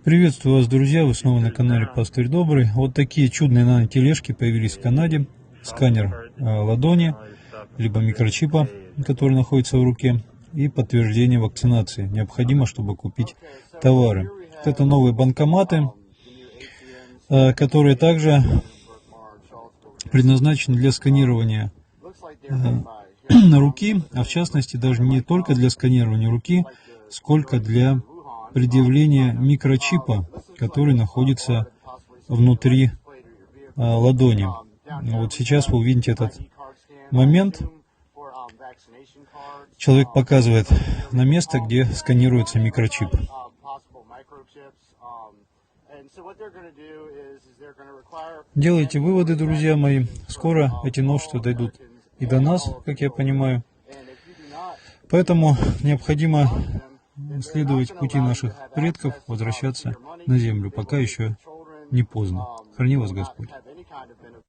Приветствую вас, друзья! Вы снова на канале Пастырь Добрый. Вот такие чудные нано-тележки появились в Канаде. Сканер ладони, либо микрочипа, который находится в руке, и подтверждение вакцинации. Необходимо, чтобы купить товары. Вот это новые банкоматы, которые также предназначены для сканирования руки, а в частности даже не только для сканирования руки, сколько для предъявления микрочипа, который находится внутри ладони. Вот сейчас вы увидите этот момент. Человек показывает на место, где сканируется микрочип. Делайте выводы, друзья мои. Скоро эти новшества дойдут и до нас, как я понимаю. Поэтому необходимо следовать пути наших предков, возвращаться на землю, пока еще не поздно. Храни вас Господь.